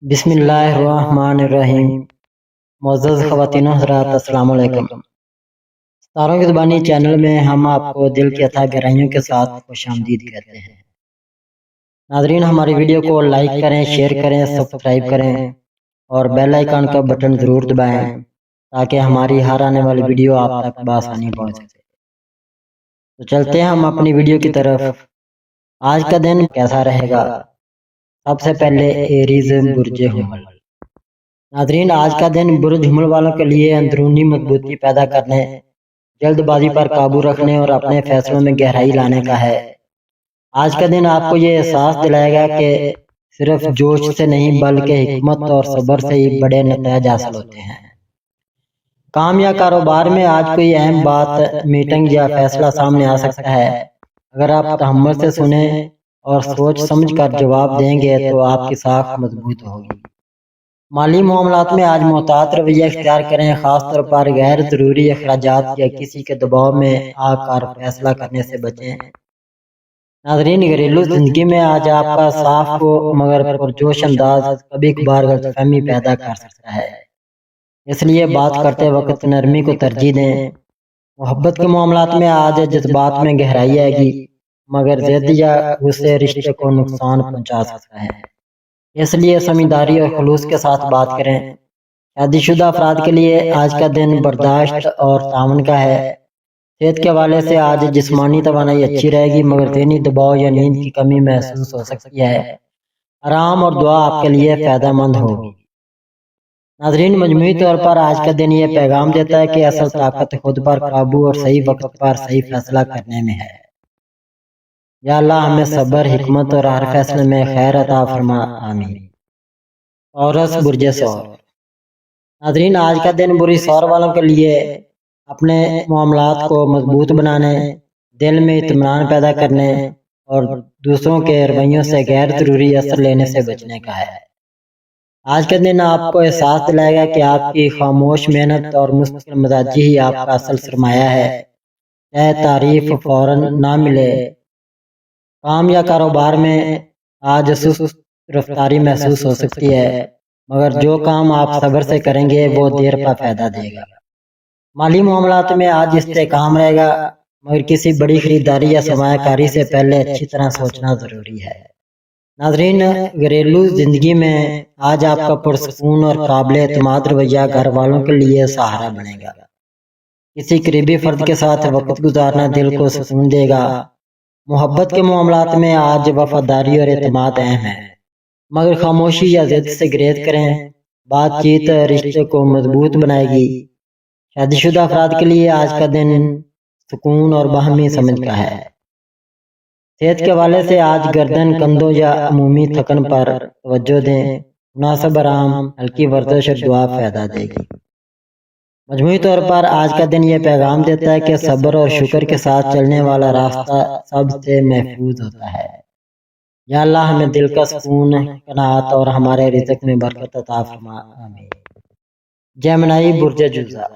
بسم اللہ الرحمن الرحیم۔ معزز خواتین و حضرات، السلام علیکم۔ ستاروں کی زبانی چینل میں ہم آپ کو دل کی اتھا گہرائیوں کے ساتھ خوش آمدید کہتے ہیں۔ ناظرین، ہماری ویڈیو کو لائک کریں، شیئر کریں، سبسکرائب کریں اور بیل آئیکن کا بٹن ضرور دبائیں تاکہ ہماری ہر آنے والی ویڈیو آپ تک بآسانی پہنچ سکے۔ تو چلتے ہیں ہم اپنی ویڈیو کی طرف۔ آج کا دن کیسا رہے گا؟ سب سے پہلے ایریز برج حمل۔ ناظرین، آج کا دن برج حمل والوں کے لیے اندرونی مضبوطی پیدا کرنے، جلد بازی پر قابو رکھنے اور اپنے فیصلوں میں گہرائی لانے کا ہے۔ آج کا دن آپ کو یہ احساس دلائے گا کہ صرف جوش سے نہیں بلکہ حکمت اور صبر سے ہی بڑے نتائج حاصل ہوتے ہیں۔ کام یا کاروبار میں آج کوئی اہم بات، میٹنگ یا فیصلہ سامنے آ سکتا ہے۔ اگر آپ تحمل سے سنیں اور سوچ سمجھ کر جواب دیں گے تو آپ کی ساکھ مضبوط ہوگی۔ مالی معاملات میں آج محتاط رویہ اختیار کریں، خاص طور پر غیر ضروری اخراجات یا کسی کے دباؤ میں آ کر فیصلہ کرنے سے بچیں۔ ناظرین، گھریلو زندگی میں آج آپ کا صاف مگر پرجوش انداز کبھی کبھار غلط فہمی پیدا کر سکتا ہے، اس لیے بات کرتے وقت نرمی کو ترجیح دیں۔ محبت کے معاملات میں آج جذبات میں گہرائی آئے گی، مگر ضد یا غصے رشتے کو نقصان پہنچا سکتا ہے، اس لیے سمجھداری اور خلوص کے ساتھ بات کریں۔ شادی شدہ افراد کے لیے آج کا دن برداشت اور تعاون کا ہے۔ صحت کے حوالے سے آج جسمانی توانائی اچھی رہے گی، مگر ذہنی دباؤ یا نیند کی کمی محسوس ہو سکتی ہے۔ آرام اور دعا آپ کے لیے فائدہ مند ہوگی۔ ناظرین، مجموعی طور پر آج کا دن یہ پیغام دیتا ہے کہ اصل طاقت خود پر قابو اور صحیح وقت پر صحیح فیصلہ کرنے میں ہے۔ یا اللہ ہمیں صبر، حکمت اور ہر فیصلے میں خیر عطا فرما، آمین۔ عورس برج ثور۔ ناظرین، آج کا دن برج ثور والوں کے لیے اپنے معاملات کو مضبوط بنانے، دل میں اطمینان پیدا کرنے اور دوسروں کے رویوں سے غیر ضروری اثر لینے سے بچنے کا ہے۔ آج کا دن آپ کو احساس دلائے گا کہ آپ کی خاموش محنت اور مستقل مزاجی ہی آپ کا اصل سرمایہ ہے، چاہے تعریف فوراً نہ ملے۔ کام یا کاروبار میں آج سست رفتاری محسوس ہو سکتی ہے، مگر جو کام آپ صبر سے کریں گے وہ دیر پر فائدہ دے گا۔ مالی معاملات میں آج استحکام رہے گا، مگر کسی بڑی خریداری یا سرمایہ کاری سے پہلے اچھی طرح سوچنا ضروری ہے۔ ناظرین، گھریلو زندگی میں آج آپ کا پرسکون اور قابل اعتماد رویہ گھر والوں کے لیے سہارا بنے گا۔ کسی قریبی فرد کے ساتھ وقت گزارنا دل کو سکون دے گا۔ محبت کے معاملات میں آج وفاداری اور اعتماد اہم ہے، مگر خاموشی یا ضد سے گریز کریں، بات چیت رشتے کو مضبوط بنائے گی۔ شادی شدہ افراد کے لیے آج کا دن سکون اور باہمی سمجھ کا ہے۔ صحت کے حوالے سے آج گردن، کندھوں یا عمومی تھکن پر توجہ دیں، مناسب آرام، ہلکی ورزش اور دعا فائدہ دے گی۔ مجموعی طور پر آج کا دن یہ پیغام دیتا ہے کہ صبر اور شکر کے ساتھ چلنے والا راستہ سب سے محفوظ ہوتا ہے۔ یا اللہ ہمیں دل کا سکون، قناعت اور ہمارے رزق میں برکت عطا فرما، آمین۔ جیمنائی برج جوزا۔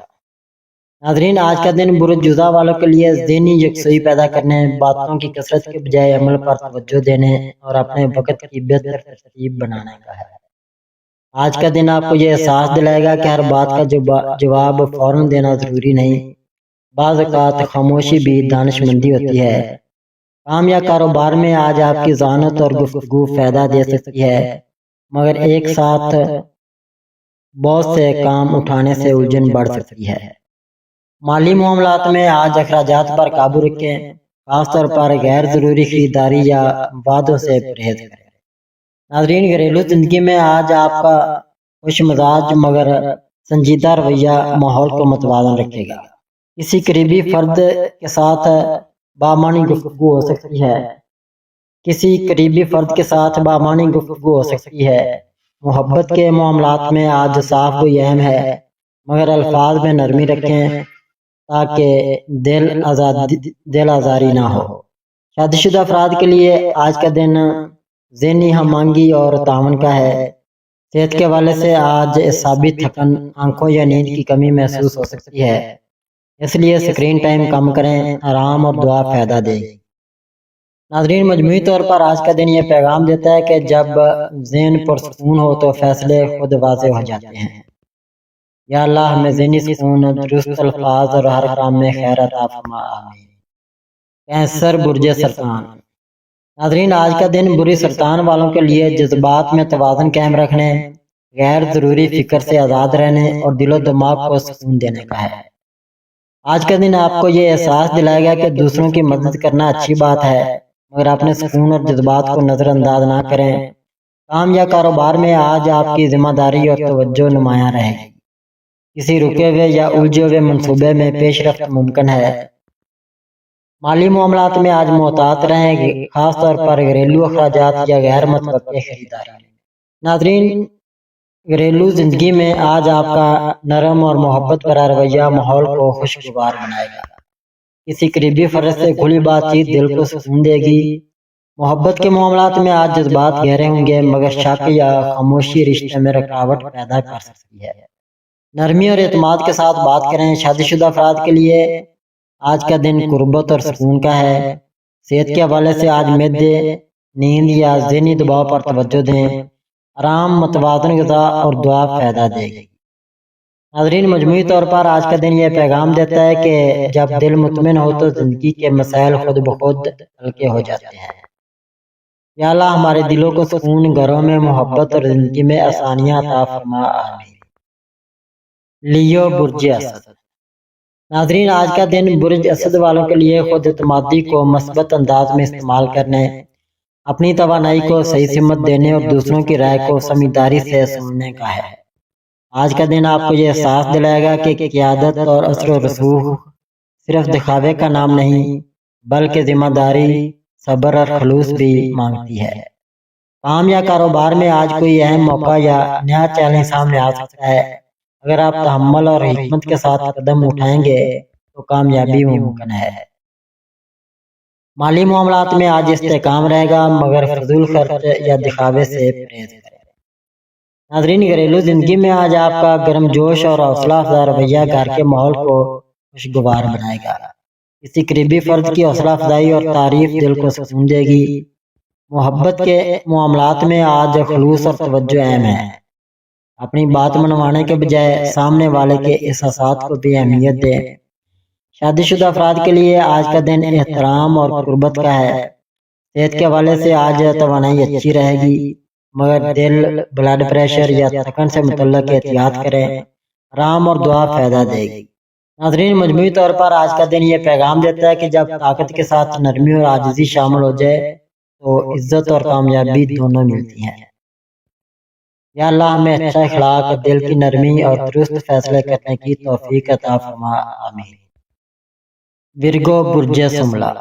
ناظرین، آج کا دن برج جوزا والوں کے لیے ذہنی یکسوئی پیدا کرنے، باتوں کی کثرت کے بجائے عمل پر توجہ دینے اور اپنے وقت کی بہتر ترتیب بنانے کا ہے۔ آج کا دن آپ کو یہ احساس دلائے گا کہ ہر بات کا جواب فوراً دینا ضروری نہیں، بعض اوقات خاموشی بھی دانش مندی ہوتی ہے۔ کام یا کاروبار میں آج آپ کی ذہانت اور گفتگو فائدہ دے سکتی ہے، مگر ایک ساتھ بہت سے کام اٹھانے سے الجھن بڑھ سکتی ہے۔ مالی معاملات میں آج اخراجات پر قابو رکھیں، خاص طور پر غیر ضروری خریداری یا وعدوں سے پرہیز کریں۔ ناظرین، گھریلو زندگی میں آج آپ کا خوش مزاج مگر سنجیدہ رویہ ماحول کو متوازن رکھے گا۔ کسی قریبی فرد کے ساتھ بامعنی گفتگو ہو سکتی ہے۔ محبت کے معاملات میں آج صاف گوئی اہم ہے، مگر الفاظ میں نرمی رکھیں تاکہ دل آزاری نہ ہو۔ شادی شدہ افراد کے لیے آج کا دن ذہنی ہم آہنگی اور تعاون کا ہے۔ صحت کے حوالے سے آج اعصابی تھکن، آنکھوں یا نیند کی کمی محسوس ہو سکتی ہے، اس لیے اسکرین ٹائم کم کریں، آرام اور دعا فائدہ دے گی۔ ناظرین مجموعی طور پر آج کا دن یہ پیغام دیتا ہے کہ جب ذہن پرسکون ہو تو فیصلے خود واضح ہو جاتے ہیں۔ یا اللہ ہمیں ذہنی سکون، درست الفاظ اور ہر کام میں خیر عطا فرما، آمین۔ کینسر برج سرطان۔ ناظرین آج کا دن بری سرطان والوں کے لیے جذبات میں توازن قائم رکھنے، غیر ضروری فکر سے آزاد رہنے اور دل و دماغ کو سکون دینے کا ہے۔ آج کا دن آپ کو یہ احساس دلائے گا کہ دوسروں کی مدد کرنا اچھی بات ہے، مگر اپنے سکون اور جذبات کو نظر انداز نہ کریں۔ کام یا کاروبار میں آج آپ کی ذمہ داری اور توجہ نمایاں رہے گی۔ کسی رکے ہوئے یا الجھے ہوئے منصوبے میں پیش رفت ممکن ہے۔ مالی معاملات میں آج محتاط رہیں گے، خاص طور پر گھریلو اخراجات یا غیر متوقع خریداری۔ ناظرین گھریلو زندگی میں آج آپ کا نرم اور محبت بھرا رویہ ماحول کو خوشگوار بنائے گا۔ کسی قریبی فرد سے کھلی بات چیت دل کو سکون دے گی۔ محبت کے معاملات میں آج جذبات گہرے ہوں گے، مگر شک یا خاموشی رشتے میں رکاوٹ پیدا کر سکتی ہے۔ نرمی اور اعتماد کے ساتھ بات کریں۔ شادی شدہ افراد کے لیے آج کا دن قربت اور سکون کا ہے۔ صحت کے حوالے سے آج معدے، نیند یا ذہنی دباؤ پر توجہ دیں۔ آرام، متوازن غذا اور دعا فائدہ دے گی۔ ناظرین مجموعی طور پر آج کا دن یہ پیغام دیتا ہے کہ جب دل مطمئن ہو تو زندگی کے مسائل خود بخود ہلکے ہو جاتے ہیں۔ یا اللہ ہمارے دلوں کو سکون، گھروں میں محبت اور زندگی میں آسانیاں عطا فرما، آمین۔ لیو برج اسد۔ ناظرین آج کا دن برج اسد والوں کے لیے خود اعتمادی کو مثبت انداز میں استعمال کرنے، اپنی توانائی کو صحیح سمت دینے اور دوسروں کی رائے کو سمجھداری سے سننے کا ہے۔ آج کا دن آپ کو یہ احساس دلائے گا کہ قیادت اور اثر و رسوخ صرف دکھاوے کا نام نہیں، بلکہ ذمہ داری، صبر اور خلوص بھی مانگتی ہے۔ کام یا کاروبار میں آج کوئی اہم موقع یا نیا چیلنج سامنے آ سکتا ہے۔ اگر آپ تحمل اور حکمت کے ساتھ قدم اٹھائیں گے تو کامیابی ممکن ہے۔ مالی معاملات میں آج استحکام رہے گا، مگر فضول خرچ یا دکھاوے سے پرہیز کریں۔ ناظرین گھریلو زندگی میں آج آپ کا گرم جوش اور حوصلہ افزا رویہ گھر کے ماحول کو خوشگوار بنائے گا۔ کسی قریبی فرد کی حوصلہ افزائی اور تعریف دل کو سکون دے گی۔ محبت کے معاملات میں آج خلوص اور توجہ اہم ہے۔ اپنی بات منوانے کے بجائے سامنے والے کے احساسات کو بھی اہمیت دیں۔ شادی شدہ افراد کے لیے آج کا دن احترام اور قربت کا ہے۔ صحت کے حوالے سے آج توانائی اچھی رہے گی، مگر دل، بلڈ پریشر یا تھکن سے متعلق احتیاط کریں۔ آرام اور دعا فائدہ دے گی۔ ناظرین مجموعی طور پر آج کا دن یہ پیغام دیتا ہے کہ جب طاقت کے ساتھ نرمی اور عاجزی شامل ہو جائے تو عزت اور کامیابی دونوں ملتی ہیں۔ یا اللہ ہمیں اچھا اخلاق، دل کی نرمی اور درست فیصلے کرنے کی توفیق عطا فرما، آمین۔ ورگو برج سملا۔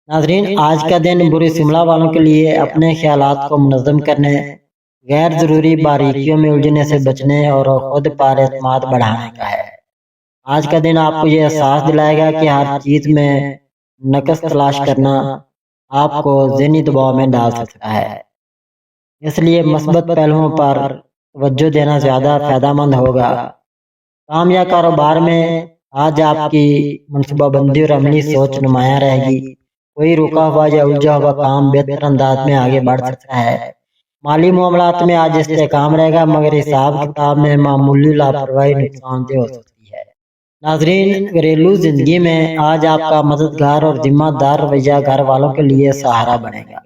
ناظرین آج کا دن بری سملا والوں کے لیے اپنے خیالات کو منظم کرنے، غیر ضروری باریکیوں میں الجھنے سے بچنے اور خود پر اعتماد بڑھانے کا ہے۔ آج کا دن آپ کو یہ احساس دلائے گا کہ ہر چیز میں نقص تلاش کرنا آپ کو ذہنی دباؤ میں ڈال سکتا ہے۔ اس لیے مثبت پہلوؤں پر توجہ دینا زیادہ فائدہ مند ہوگا۔ کام یا کاروبار میں آج آپ کی منصوبہ بندی اور عملی سوچ نمایاں رہے گی۔ کوئی رکا ہوا یا الجھا ہوا کام بہتر انداز میں آگے بڑھ سکتا ہے۔ مالی معاملات میں آج استحکام رہے گا، مگر حساب کتاب میں معمولی لاپرواہی نقصان دہ ہو سکتی ہے۔ ناظرین گھریلو زندگی میں آج آپ کا مددگار اور ذمہ دار رویہ گھر والوں کے لیے سہارا بنے گا،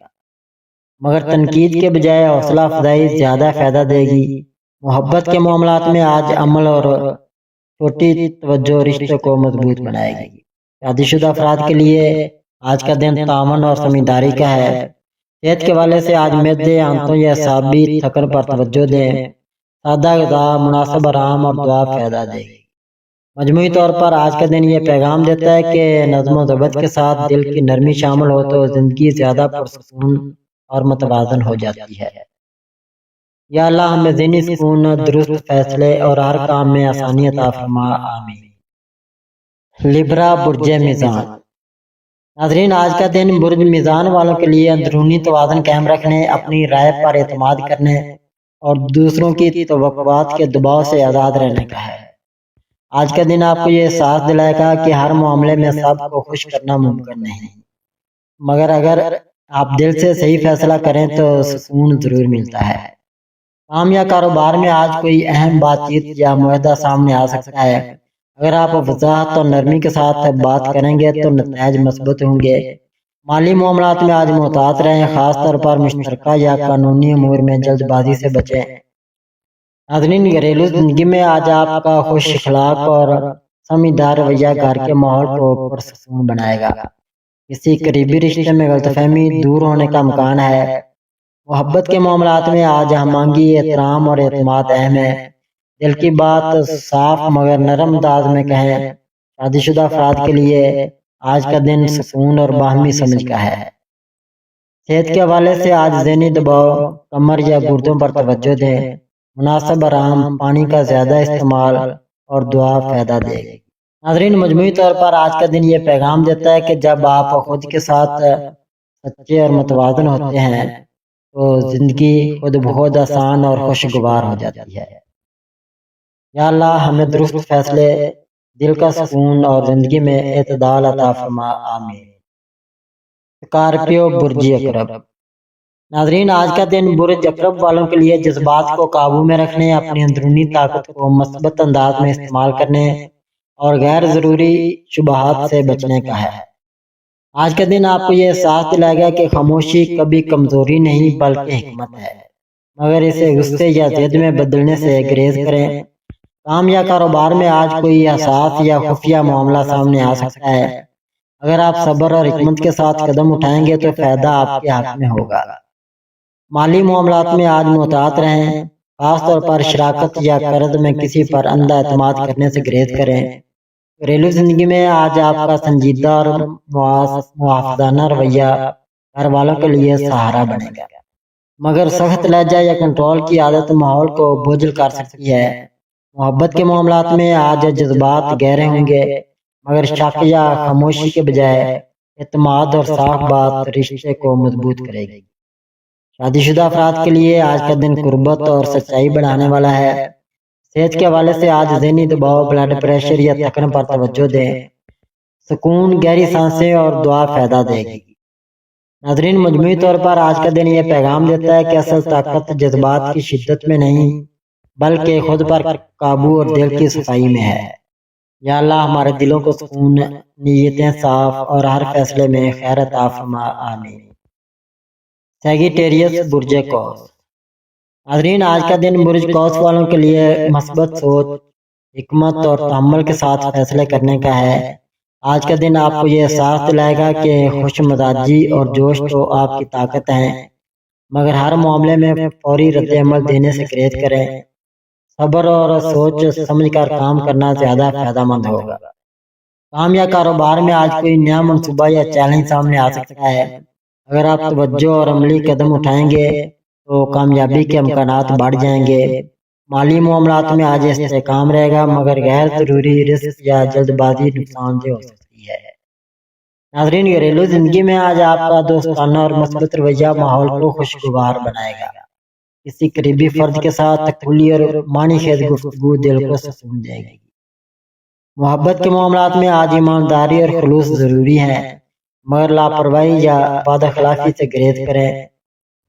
مگر تنقید کے بجائے حوصلہ افزائی زیادہ فائدہ دے گی۔ محبت کے معاملات میں آج عمل اور چھوٹی توجہ رشتے کو مضبوط بنائے گی۔ شادی شدہ افراد کے لیے آج کا دن تعاون اور سمجھداری کا ہے۔ صحت کے حوالے سے آج معدے، آنتوں یا اعصابی تھکن پر توجہ دیں۔ سادہ غذا، مناسب آرام اور دعا فائدہ دے گی۔ مجموعی طور پر آج کا دن یہ پیغام دیتا ہے کہ نظم و ضبط کے ساتھ دل کی نرمی شامل ہو تو زندگی زیادہ پرسکون اور متوازن ہو جاتی ہے۔ یا اللہ ہمیں ذہنی سکون، درست فیصلے اور ہر کام میں آسانی عطا فرما، آمین۔ لیبرا برج میزان۔ ناظرین آج کا دن برج میزان والوں کے لیے اندرونی توازن قائم رکھنے، اپنی رائے پر اعتماد کرنے اور دوسروں کی توقعات کے دباؤ سے آزاد رہنے کا ہے۔ آج کا دن آپ کو یہ احساس دلائے گا کہ ہر معاملے میں سب کو خوش کرنا ممکن نہیں، مگر اگر آپ دل سے صحیح فیصلہ کریں تو سکون ضرور ملتا ہے۔ کام یا کاروبار میں آج کوئی اہم بات چیت یا معاہدہ سامنے آ سکتا ہے۔ اگر آپ وضاحت اور نرمی کے ساتھ بات کریں گے تو نتائج مثبت ہوں گے۔ مالی معاملات میں آج محتاط رہیں، خاص طور پر مشترکہ یا قانونی امور میں جلد بازی سے بچیں۔ ناظرین، گھریلو زندگی میں آج آپ کا خوش اخلاق اور سمجھدار رویہ گھر کے ماحول کو پرسکون بنائے گا۔ کسی قریبی رشتے میں غلط فہمی دور ہونے کا امکان ہے۔ محبت کے معاملات میں آج ہم آہنگی، احترام اور اعتماد اہم ہے۔ دل کی بات صاف مگر نرم انداز میں کہیں۔ شادی شدہ افراد کے لیے آج کا دن سکون اور باہمی سمجھ کا ہے۔ صحت کے حوالے سے آج ذہنی دباؤ، کمر یا گردوں پر توجہ دیں۔ مناسب آرام، پانی کا زیادہ استعمال اور دعا فائدہ دے گی۔ ناظرین، مجموعی طور پر آج کا دن یہ پیغام دیتا ہے کہ جب آپ خود کے ساتھ سچے اور متوازن ہوتے ہیں تو زندگی خود بہت آسان اور خوشگوار ہو جاتی ہے۔ یا اللہ ہمیں درست فیصلے، دل کا سکون اور زندگی میں اعتدال عطا فرما، آمین۔ اسکارپیو برج اقرب۔ ناظرین، آج کا دن برج اقرب والوں کے لیے جذبات کو قابو میں رکھنے، اپنی اندرونی طاقت کو مثبت انداز میں استعمال کرنے اور غیر ضروری شبہات سے بچنے کا ہے۔ آج کا دن آپ کو یہ احساس دلائے گا کہ خاموشی کبھی کمزوری نہیں بلکہ حکمت ہے، مگر اسے غصے یا ضد میں بدلنے سے گریز کریں۔ کام یا کاروبار میں آج کوئی حساس یا خفیہ معاملہ سامنے آ سکتا ہے۔ اگر آپ صبر اور حکمت کے ساتھ قدم اٹھائیں گے تو فائدہ آپ کے حق میں ہوگا۔ مالی معاملات میں آج محتاط رہیں، خاص طور پر شراکت یا قرض میں کسی پر اندھا اعتماد کرنے سے گریز کریں۔ گھریلو زندگی میں آج آپ کا سنجیدہ اور محافظانہ رویہ گھر والوں کے لیے سہارا بنے گا، مگر سخت لہجہ یا کنٹرول کی عادت ماحول کو بوجھل کر سکتی ہے۔ محبت کے معاملات میں آج جذبات گہرے ہوں گے، مگر شک یا خاموشی کے بجائے اعتماد اور صاف بات رشتے کو مضبوط کرے گی۔ شادی شدہ افراد کے لیے آج کا دن قربت اور سچائی بڑھانے والا ہے۔ صحت کے حوالے سے آج ذہنی دباؤ، بلڈ پریشر یا تھکن پر توجہ دیں۔ سکون، گہری سانسیں اور دعا فائدہ دے گی۔ ناظرین، مجموعی طور پر آج کا دن یہ پیغام دیتا ہے کہ اصل طاقت جذبات کی شدت میں نہیں بلکہ خود پر قابو اور دل کی صفائی میں ہے۔ یا اللہ ہمارے دلوں کو سکون، نیتیں صاف اور ہر فیصلے میں خیر عطا فرما، آمین۔ سیگیٹیریس برج قوس۔ ناظرین، آج کا دن برج قوس والوں کے لیے مثبت سوچ، حکمت اور تحمل کے ساتھ فیصلے کرنے کا ہے۔ آج کا دن آپ کو یہ احساس دلائے گا کہ خوش مزاجی اور جوش تو آپ کی طاقت ہیں، مگر ہر معاملے میں فوری رد عمل دینے سے گریز کریں۔ صبر اور سوچ سمجھ کر کام کرنا زیادہ فائدہ مند ہوگا۔ کام یا کاروبار میں آج کوئی نیا منصوبہ یا چیلنج سامنے آ سکتا ہے۔ اگر آپ توجہ اور عملی قدم اٹھائیں گے تو کامیابی کے امکانات بڑھ جائیں گے۔ مالی معاملات میں آج استحکام رہے گا، مگر غیر ضروری رسک یا جلد بازی نقصان دہ ہو سکتی ہے۔ ناظرین، گھریلو زندگی میں آج آپ کا دوستانہ اور مثبت رویہ ماحول کو خوشگوار بنائے گا۔ کسی قریبی فرد کے ساتھ کھلی اور معنی خیز گفتگو دل کو سکون دے گی۔ محبت کے معاملات میں آج ایمانداری اور خلوص ضروری ہیں، مگر لاپرواہی یا بد اخلاقی سے گریز کریں۔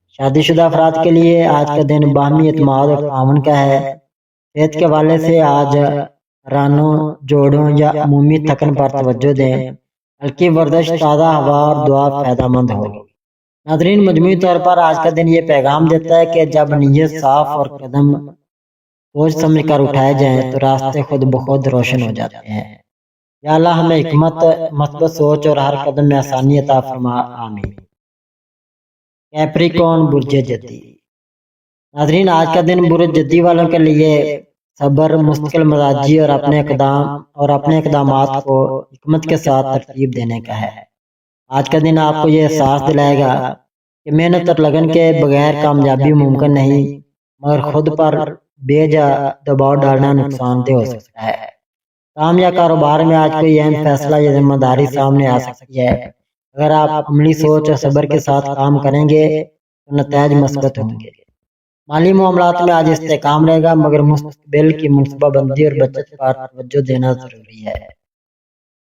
شادی شدہ افراد کے لیے آج کا دن باہمی اعتماد اور تعاون کا ہے۔ صحت کے حوالے سے آج رانوں، جوڑوں یا عمومی تھکن پر توجہ دیں۔ ہلکی ورزش، تازہ ہوا اور دعا فائدہ مند ہوگی۔ ناظرین، مجموعی طور پر آج کا دن یہ پیغام دیتا ہے کہ جب نیت صاف اور قدم سوچ سمجھ کر اٹھائے جائیں تو راستے خود بخود روشن ہو جاتے ہیں۔ یا اللہ ہمیں حکمت، مثبت سوچ اور ہر قدم میں آسانی عطا فرما، آمین۔ کیپریکون برج جدی۔ ناظرین، آج کا دن برج جدی والوں کے لیے صبر، مستقل مزاجی اور اپنے اقدامات کو حکمت کے ساتھ ترتیب دینے کا ہے۔ آج کا دن آپ کو یہ احساس دلائے گا کہ محنت اور لگن کے بغیر کامیابی ممکن نہیں، مگر خود پر بے جا دباؤ ڈالنا نقصان دہ ہو سکتا ہے۔ کام یا کاروبار میں آج کوئی اہم فیصلہ یا ذمہ داری سامنے آ سکتی ہے۔ اگر آپ عملی سوچ اور صبر کے ساتھ کام کریں گے تو نتائج مثبت ہوں گے۔ مالی معاملات میں آج استحکام رہے گا، مگر مستقبل کی منصوبہ بندی اور بچت پر توجہ دینا ضروری ہے۔